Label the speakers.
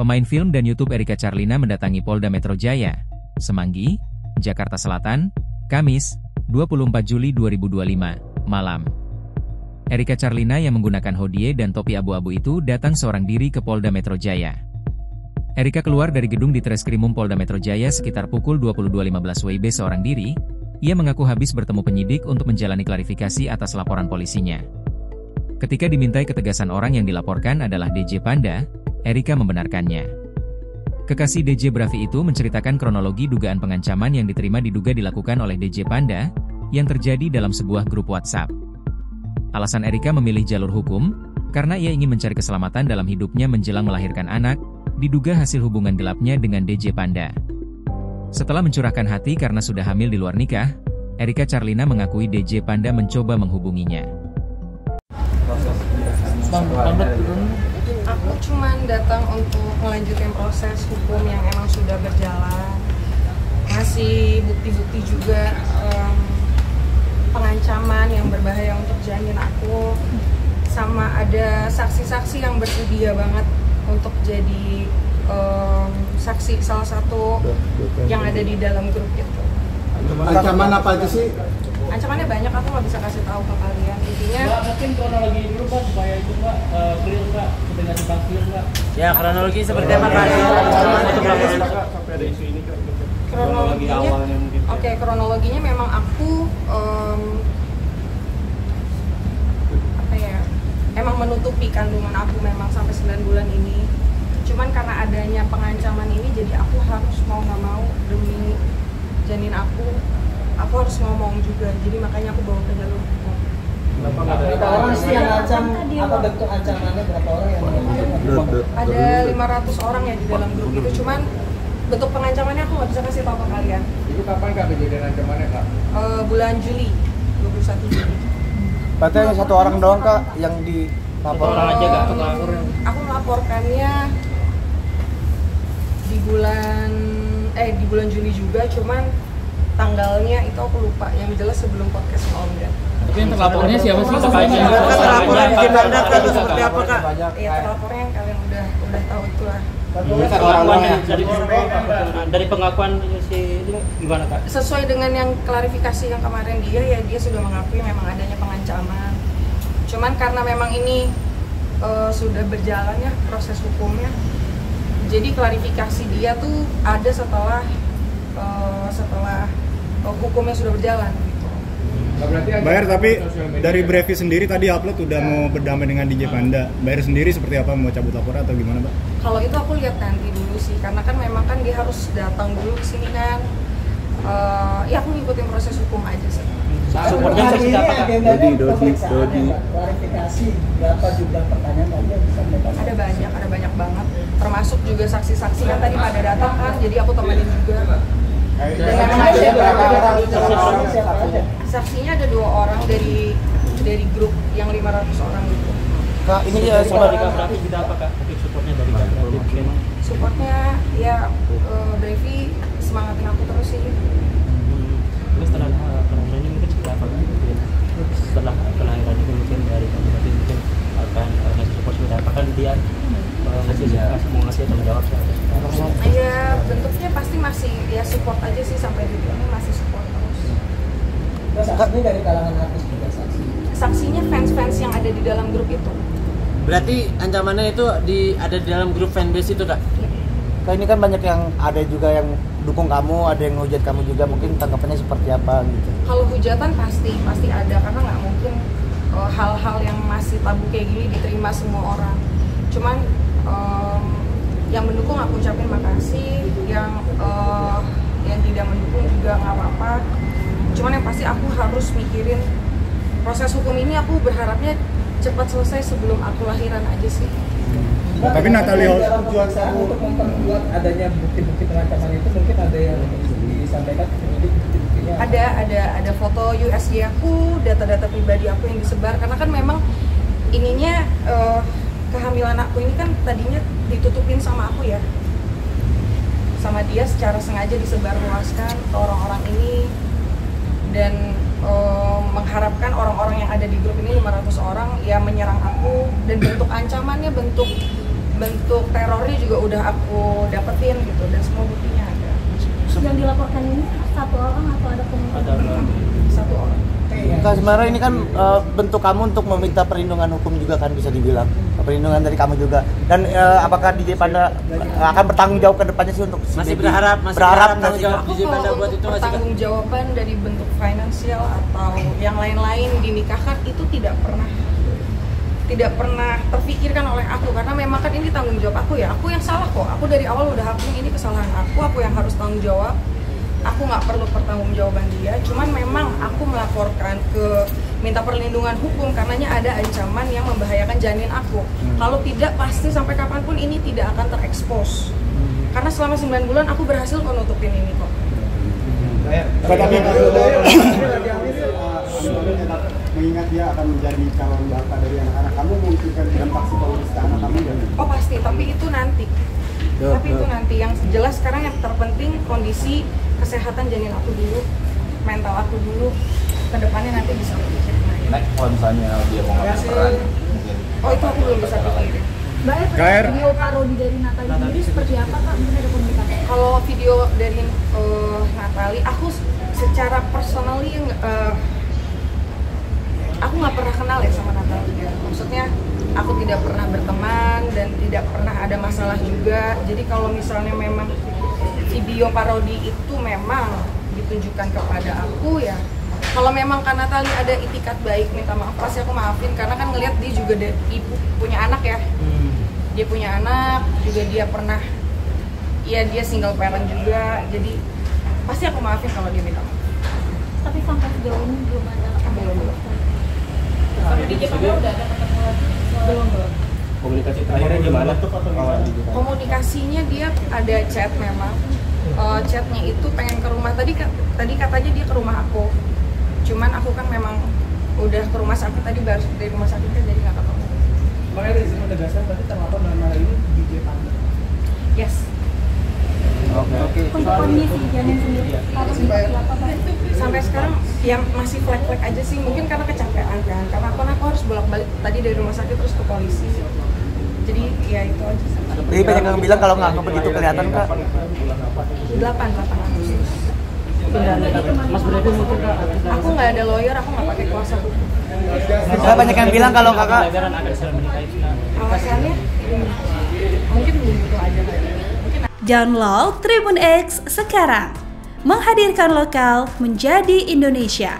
Speaker 1: Pemain film dan YouTube Erika Charlina mendatangi Polda Metro Jaya, Semanggi, Jakarta Selatan, Kamis, 24 Juli 2025, malam. Erika Charlina yang menggunakan hodie dan topi abu-abu itu datang seorang diri ke Polda Metro Jaya. Erika keluar dari gedung di Treskrimum Polda Metro Jaya sekitar pukul 22.15 WIB seorang diri. Ia mengaku habis bertemu penyidik untuk menjalani klarifikasi atas laporan polisinya. Ketika dimintai ketegasan orang yang dilaporkan adalah DJ Panda, Erika membenarkannya. Kekasih DJ Bravi itu menceritakan kronologi dugaan pengancaman yang diterima diduga dilakukan oleh DJ Panda, yang terjadi dalam sebuah grup WhatsApp. Alasan Erika memilih jalur hukum, karena ia ingin mencari keselamatan dalam hidupnya menjelang melahirkan anak, diduga hasil hubungan gelapnya dengan DJ Panda. Setelah mencurahkan hati karena sudah hamil di luar nikah, Erika Charlina mengakui DJ Panda mencoba menghubunginya.
Speaker 2: Aku cuma datang untuk melanjutkan proses hukum yang emang sudah berjalan. Ngasih bukti-bukti juga pengancaman yang berbahaya untuk janin aku. Sama ada saksi-saksi yang bersedia banget untuk jadi saksi salah satu yang ada di dalam grup itu.
Speaker 3: Ancaman apa aja sih?
Speaker 2: Ancamannya banyak, aku nggak bisa kasih tahu ke kalian. Intinya
Speaker 4: mungkin kronologi dulu Mbak, supaya itu Mbak clear Mbak, dengan simpang clear Mbak. Ya, kronologi seperti apa Kak?
Speaker 3: Sampai ada isu ini Kak.
Speaker 2: Kronologinya awalnya mungkin. Oke, kronologinya memang aku emang menutupi kandungan aku memang sampai 9 bulan ini. Cuman karena adanya pengancaman ini, jadi aku harus mau nggak mau demi janin aku harus ngomong juga. Jadi makanya aku bawa ke jalur hukum.
Speaker 5: Berapa orang sih yang ngancam? Apa bentuk ancamannya? Berapa orang yang
Speaker 2: Ada 500 orang ya di dalam grup itu. Cuman bentuk pengancamannya aku nggak bisa kasih tahu ke kalian.
Speaker 3: Itu kapan Kak kejadian ancamannya Kak?
Speaker 2: Bulan Juli, 21 Juli.
Speaker 5: Berarti hanya satu orang doang Kak yang dilaporkan
Speaker 4: aja Kak?
Speaker 2: Aku melaporkannya di bulan Juli juga, cuman tanggalnya itu aku lupa. Yang jelas sebelum podcast Om Dan.
Speaker 4: Tapi yang terlapornya siapa sih?
Speaker 5: Terlapornya gimana Kak? Seperti apa Kak?
Speaker 2: Iya, terlapornya yang kalian udah tahu itulah.
Speaker 4: Dari pengakuan si itu gimana Kak?
Speaker 2: Sesuai dengan yang klarifikasi yang kemarin dia sudah mengakui memang adanya pengancaman. Cuman karena memang ini sudah berjalan ya proses hukumnya, jadi klarifikasi dia tuh ada setelah hukumnya sudah berjalan gitu.
Speaker 3: Bayar, tapi dari Bravi sendiri tadi upload udah mau berdamai dengan DJ Panda. Bayar sendiri seperti apa, mau cabut laporan atau gimana Mbak?
Speaker 2: Kalau itu aku lihat nanti dulu sih, karena kan memang kan dia harus datang dulu ke sini kan. Ya aku ngikutin proses hukum aja sih.
Speaker 4: Supportnya
Speaker 5: hari ini
Speaker 4: siapa Kak?
Speaker 5: agendanya pemeriksaan klarifikasi berapa jumlah pertanyaan aja disampaikan?
Speaker 2: Ada banyak banget. Termasuk juga saksi-saksi yang tadi pada datang kan, jadi aku temenin juga. Dan memang saksinya ada 2 orang dari grup yang 500 orang gitu.
Speaker 5: Kak, ini ya
Speaker 4: Support dari Kak Bravi kita apa Kak? Mungkin supportnya dari Kak Bravi memang.
Speaker 2: Supportnya ya Bravi semangatin aku terus sih.
Speaker 4: Terus setelah kelahiran ini mungkin seperti apa? Setelah kelahiran ini mungkin dari Kak Bravi mungkin akan ngasih support seperti apa? Kan dia mau ngasih tanggung jawab
Speaker 2: Ya bentuknya pasti masih ya support aja sih, sampai di ini masih support terus.
Speaker 5: Saksinya dari kalangan artis juga saksi.
Speaker 2: Saksinya fans-fans yang ada di dalam grup itu.
Speaker 6: Berarti ancamannya itu ada di dalam grup fanbase itu Kak?
Speaker 5: Kak, ini kan banyak yang ada juga yang dukung kamu, ada yang ngehujat kamu juga, mungkin tanggapannya seperti apa gitu?
Speaker 2: Kalau hujatan pasti ada, karena nggak mungkin hal-hal yang masih tabu kayak gini diterima semua orang. Cuman yang mendukung aku ucapin makasih, yang tidak mendukung juga nggak apa-apa. Cuman yang pasti aku harus mikirin proses hukum ini, aku berharapnya cepat selesai sebelum aku lahiran aja sih.
Speaker 3: Tapi Natalia
Speaker 5: tujuan saya untuk memperkuat adanya bukti-bukti pengancaman itu, mungkin ada yang disampaikan bukti-buktinya.
Speaker 2: Ada foto USG aku, data-data pribadi aku yang disebar, karena kan memang ininya kehamilan aku ini kan tadinya ditutupin sama aku ya, sama dia secara sengaja disebarluaskan ke orang-orang ini, dan mengharapkan orang-orang yang ada di grup ini 500 orang ya menyerang aku, dan bentuk ancamannya bentuk bentuk terornya juga udah aku dapetin gitu, dan semua buktinya ada.
Speaker 7: Yang dilaporkan ini satu orang atau ada komunitas?
Speaker 2: Satu orang.
Speaker 6: Kak Semara, ini kan bentuk kamu untuk meminta perlindungan hukum juga kan, bisa dibilang perlindungan dari kamu juga. Dan apakah DJ Panda akan bertanggung jawab ke depannya sih untuk
Speaker 8: masih berharap
Speaker 6: nggak sih?
Speaker 2: Aku kalau pertanggung jawaban dari bentuk finansial atau yang lain-lain dinikahkan itu tidak pernah terpikirkan oleh aku, karena memang kan ini tanggung jawab aku ya. Aku yang salah kok. Aku dari awal udah akuin ini kesalahan aku yang harus tanggung jawab. Aku nggak perlu pertanggungjawaban dia, cuman memang aku melaporkan ke minta perlindungan hukum karenanya ada ancaman yang membahayakan janin aku. Kalau tidak, pasti sampai kapanpun ini tidak akan terekspos. Karena selama 9 bulan aku berhasil menutupin ini kok.
Speaker 3: Mengingat dia akan menjadi calon bapak dari anak-anak kamu, memungkinkan dampak psikologis ke anak kamu dan
Speaker 2: oh pasti, tapi itu nanti. Yang jelas sekarang yang terpenting kondisi kesehatan janin aku dulu, mental aku dulu, kedepannya nanti bisa berpikir.
Speaker 9: Next kalau misalnya dia mau ngambil peran mungkin.
Speaker 2: Oh itu aku belum bisa pikirin.
Speaker 7: Mbak Eva, video parodi dari Natalie sendiri seperti apa Kak? Mungkin ada komunikasi?
Speaker 2: Kalau video dari Natalie, aku secara personally aku nggak pernah kenal ya sama Natalie. Maksudnya aku tidak pernah berteman dan tidak pernah ada masalah juga. Jadi kalau misalnya memang video parodi itu memang ditunjukkan kepada aku ya, kalau memang kan Natalie ada itikat baik, minta maaf, pasti aku maafin. Karena kan ngelihat dia juga ibu punya anak ya, dia punya anak juga, dia pernah ya dia single parent juga, jadi pasti aku maafin kalau dia minta maaf.
Speaker 7: Tapi sampai sejauh ini belum ada
Speaker 2: belum. Belum.
Speaker 4: Komunikasi terakhirnya gimana?
Speaker 2: Komunikasinya dia ada chat memang. Chatnya itu pengen ke rumah, tadi katanya dia ke rumah aku, cuman aku kan memang udah ke rumah sakit, tadi baru dari rumah sakit kan, jadi nggak ketemu.
Speaker 5: Makanya dari sini tegaskan tadi terlapor dalam hal ini DJ Panda.
Speaker 2: Yes.
Speaker 7: Oke. Untuk kondisi janin sendiri, harus seperti apa Pak?
Speaker 2: Sampai sekarang yang masih flek-flek aja sih, mungkin karena kecapean kan, karena aku harus bolak-balik tadi dari rumah sakit terus ke polisi, jadi ya itu aja.
Speaker 6: Jadi banyak yang bilang kalau nggak begitu kelihatan Kak.
Speaker 2: 8 Agustus.
Speaker 4: Mas Brevi mungkin Kak,
Speaker 2: Aku nggak ada lawyer, aku nggak pakai kuasa hukum.
Speaker 6: Saya banyak yang bilang kalau kakak
Speaker 2: Alasannya mungkin begitu aja.
Speaker 10: Download Tribun X sekarang, menghadirkan lokal menjadi Indonesia.